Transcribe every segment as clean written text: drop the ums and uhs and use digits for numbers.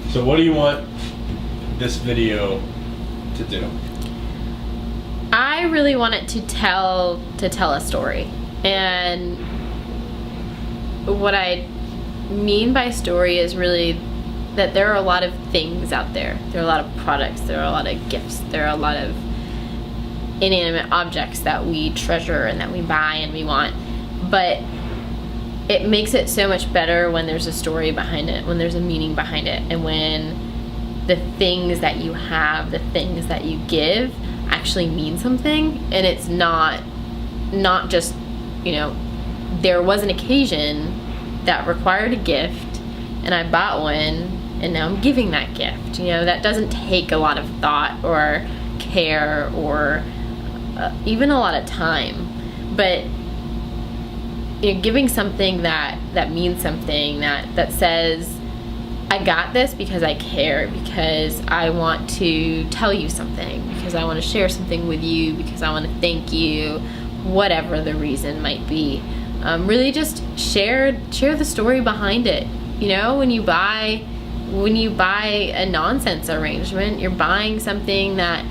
So what do you want this video to do? I really want it to tell a story. And what I mean by story is really that there are a lot of things out there. There are a lot of products, there are a lot of gifts, there are a lot of inanimate objects that we treasure and that we buy and we want. But it makes it so much better when there's a story behind it, when there's a meaning behind it, and when the things that you have, the things that you give actually mean something. And it's not just, there was an occasion that required a gift and I bought one and now I'm giving that gift. That doesn't take a lot of thought or care or even a lot of time. But giving something that means something, that says, I got this because I care, because I want to tell you something, because I want to share something with you, because I want to thank you, whatever the reason might be. Really just share the story behind it. When you buy a nonsense arrangement, you're buying something that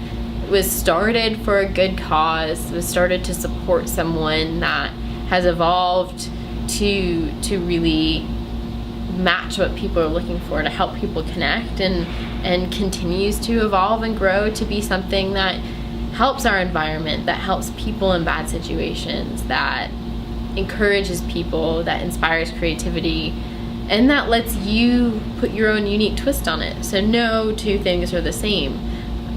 was started for a good cause, was started to support someone that has evolved to really match what people are looking for, to help people connect, and continues to evolve and grow to be something that helps our environment, that helps people in bad situations, that encourages people, that inspires creativity, and that lets you put your own unique twist on it. So no two things are the same.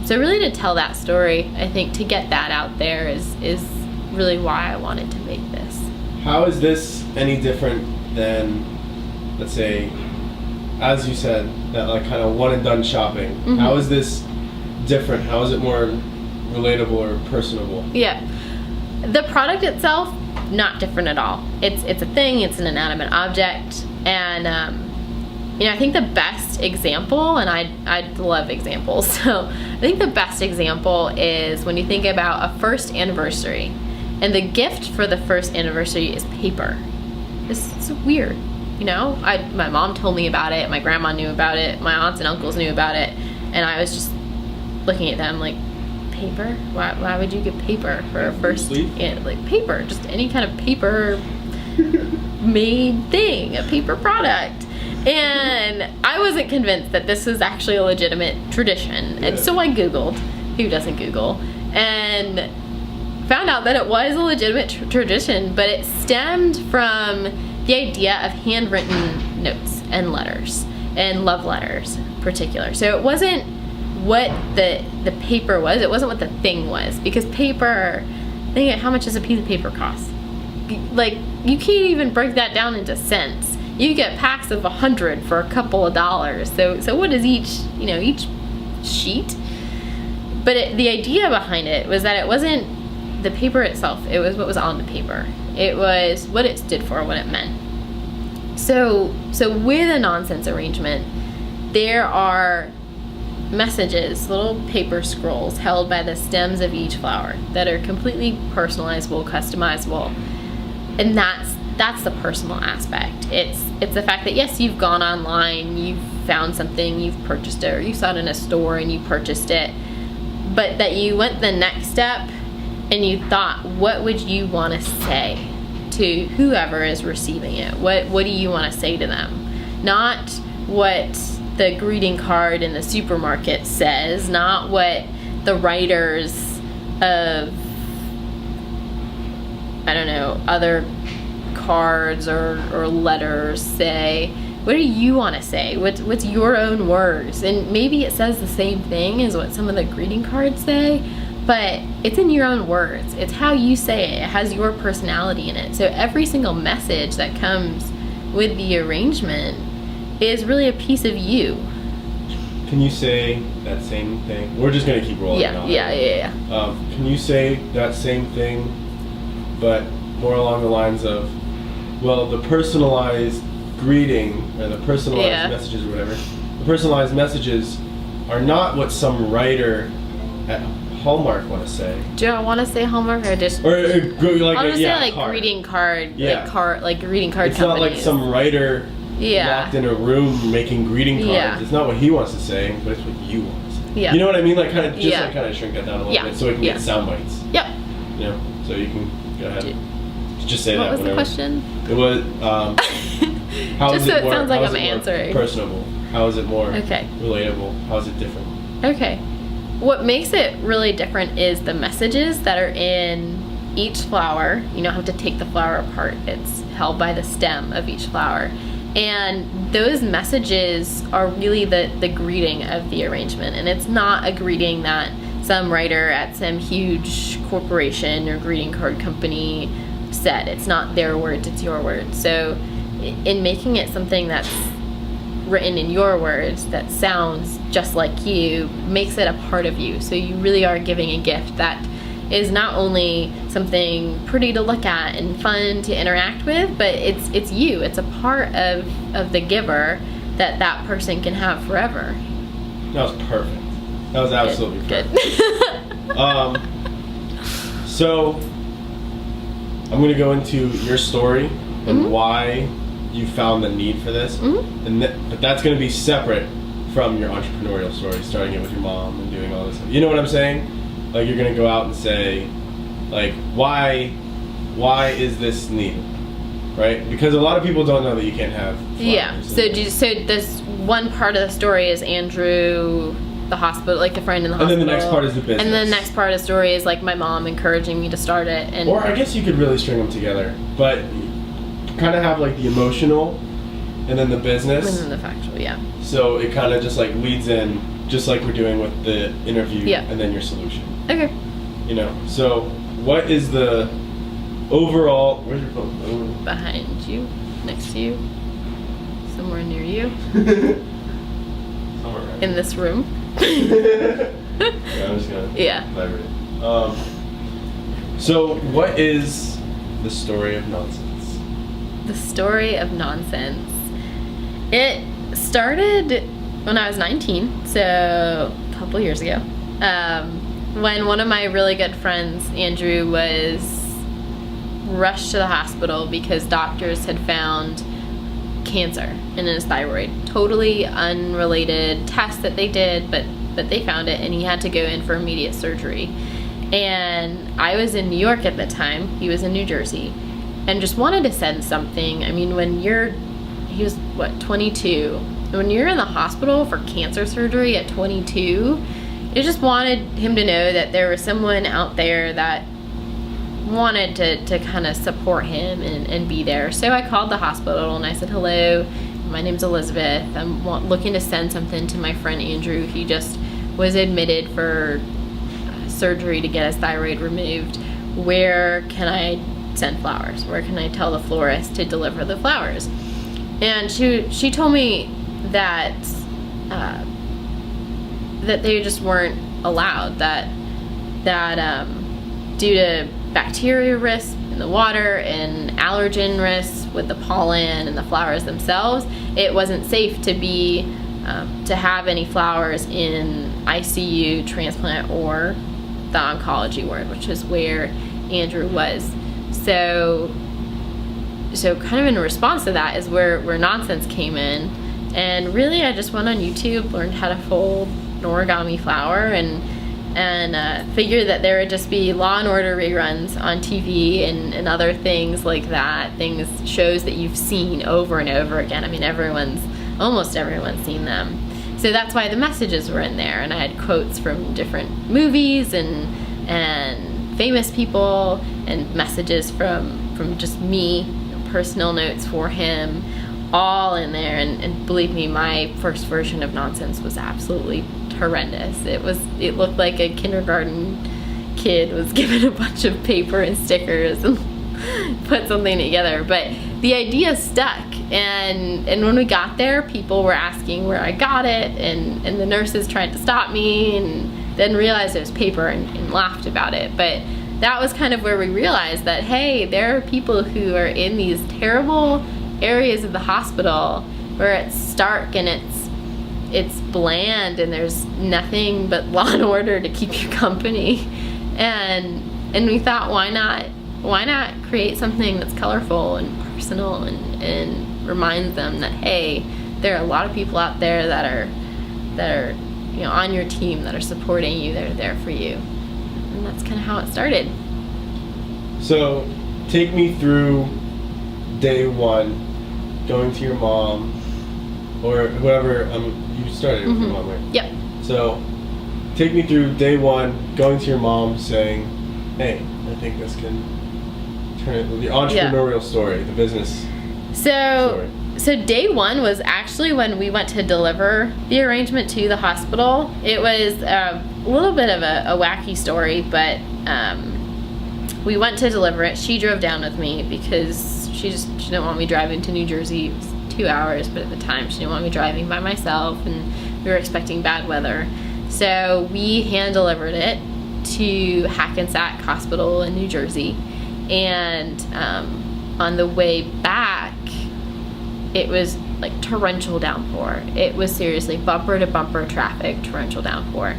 So really to tell that story, I think to get that out there is really why I wanted to make this. How is this any different than, let's say, as you said, that like kind of one and done shopping? Mm-hmm. How is this different? How is it more relatable or personable? Yeah. The product itself, not different at all. It's a thing, it's an inanimate object, and I think the best example, and I love examples, so I think the best example is when you think about a first anniversary, and the gift for the first anniversary is paper. It's weird, my mom told me about it, my grandma knew about it, my aunts and uncles knew about it, and I was just looking at them like, paper? Why would you get paper for a first? Yeah, like paper, just any kind of paper made thing, a paper product. And I wasn't convinced that this was actually a legitimate tradition. And so I Googled, who doesn't Google, and found out that it was a legitimate tradition, but it stemmed from the idea of handwritten notes and letters, and love letters in particular. So it wasn't what the paper was, it wasn't what the thing was, because paper, think of how much does a piece of paper cost? Like, you can't even break that down into cents. You get packs of 100 for a couple of dollars. So what is each sheet? But the idea behind it was that it wasn't the paper itself, it was what was on the paper. It was what it stood for, what it meant. So with a nonsense arrangement, there are messages, little paper scrolls held by the stems of each flower that are completely personalizable, customizable. And that's the personal aspect. It's the fact that yes, you've gone online, you've found something, you've purchased it, or you saw it in a store and you purchased it, but that you went the next step and you thought, what would you want to say to whoever is receiving it? What do you want to say to them? Not what the greeting card in the supermarket says, not what the writers of, I don't know, other cards or letters say. What do you want to say? What's your own words? And maybe it says the same thing as what some of the greeting cards say, but it's in your own words. It's how you say it. It has your personality in it. So every single message that comes with the arrangement is really a piece of you. Can you say that same thing? We're just going to keep rolling on. Yeah. Can you say that same thing, but more along the lines of, well, the personalized greeting or the personalized messages or whatever, the personalized messages are not what some writer at Hallmark want to say. Do I want to say Hallmark or just? Or like I'll just say like card. greeting card, yeah. like greeting card. It's companies. not like some writer locked in a room making greeting cards. Yeah. It's not what he wants to say, but it's what you want to say. Yeah. You know what I mean? Like kind of like kind of shrink that down a little bit so we can get sound bites. Yep. You know, so you can go ahead. Just say what that. What was the question? It was how just is so it more, it sounds like how I'm is it answering. More personable? How is it more relatable? How is it different? Okay. What makes it really different is the messages that are in each flower. You don't have to take the flower apart. It's held by the stem of each flower. And those messages are really the greeting of the arrangement. And it's not a greeting that some writer at some huge corporation or greeting card company said. It's not their words, it's your words. So in making it something that's written in your words that sounds just like you, makes it a part of you. So you really are giving a gift that is not only something pretty to look at and fun to interact with, but it's you. It's a part of the giver that person can have forever. That was perfect. That was absolutely perfect. Good. So I'm going to go into your story and why you found the need for this, but that's going to be separate from your entrepreneurial story, starting it with your mom and doing all this stuff. You know what I'm saying? Like you're going to go out and say, like, why is this needed, right? Because a lot of people don't know that you can't have flowers. Yeah. So this one part of the story is Andrew, the hospital, like the friend in the hospital. And then the next part is the business. And then the next part of the story is like my mom encouraging me to start it. And or I guess you could really string them together, but kind of have like the emotional and then the business. And then the factual, yeah. So it kind of just like leads in, just like we're doing with the interview and then your solution. Okay. You know, so what is the overall, where's your phone? Behind you, next to you, somewhere near you. Somewhere right. In this room. Yeah, I'm just gonna vibrate. So what is the story of nonsense? The story of nonsense. It started when I was 19, so a couple years ago. When one of my really good friends, Andrew, was rushed to the hospital because doctors had found cancer in his thyroid. Totally unrelated test that they did, but they found it, and he had to go in for immediate surgery. And I was in New York at the time. He was in New Jersey, and just wanted to send something. I mean, he was 22. When you're in the hospital for cancer surgery at 22, I just wanted him to know that there was someone out there that wanted to kind of support him and be there. So I called the hospital and I said, hello, my name's Elizabeth. I'm looking to send something to my friend Andrew. He just was admitted for surgery to get his thyroid removed. Where can I send flowers? Where can I tell the florist to deliver the flowers? And she told me that they just weren't allowed, that due to bacteria risk in the water and allergen risks with the pollen and the flowers themselves, it wasn't safe to be to have any flowers in ICU, transplant, or the oncology ward, which is where Andrew was. So kind of in response to that is where nonsense came in. And really I just went on YouTube, learned how to fold an origami flower, and figured that there would just be Law and Order reruns on TV and other things like that, shows that you've seen over and over again. I mean, almost everyone's seen them. So that's why the messages were in there, and I had quotes from different movies and famous people, and messages from just me, personal notes for him, all in there. And believe me, my first version of nonsense was absolutely horrendous. It looked like a kindergarten kid was given a bunch of paper and stickers and put something together, but the idea stuck. And when we got there, people were asking where I got it, and the nurses tried to stop me and then realized it was paper and laughed about it. But that was kind of where we realized that, hey, there are people who are in these terrible areas of the hospital where it's stark and it's bland and there's nothing but Law and Order to keep you company. And we thought, why not create something that's colorful and personal and reminds them that, hey, there are a lot of people out there that are on your team, that are supporting you, that are there for you. And that's kind of how it started. So take me through day one, going to your mom, or whoever, you started with your mom, right? Yep. So take me through day one, going to your mom, saying, hey, I think this can turn it, the entrepreneurial story, the business story. So day one was actually when we went to deliver the arrangement to the hospital. It was a little bit of a wacky story, but we went to deliver it. She drove down with me because she didn't want me driving to New Jersey. It was 2 hours, but at the time she didn't want me driving by myself, and we were expecting bad weather. So we hand delivered it to Hackensack Hospital in New Jersey, and on the way back, it was like torrential downpour. It was seriously bumper to bumper traffic, torrential downpour.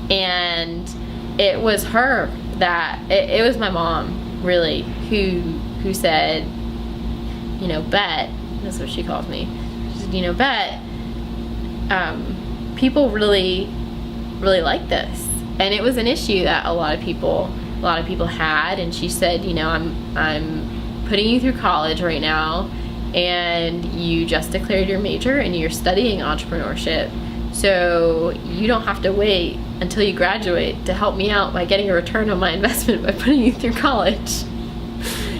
And it was her that, it was my mom really, who said, Bet, that's what she calls me. She said, Bet, people really, really like this. And it was an issue that a lot of people had. And she said, I'm putting you through college right now, and you just declared your major and you're studying entrepreneurship, so you don't have to wait until you graduate to help me out by getting a return on my investment by putting you through college.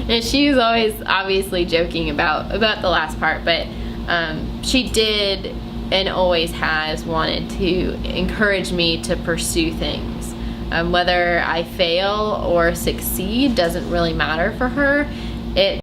And she was always obviously joking about the last part, but she did and always has wanted to encourage me to pursue things. Whether I fail or succeed doesn't really matter for her. It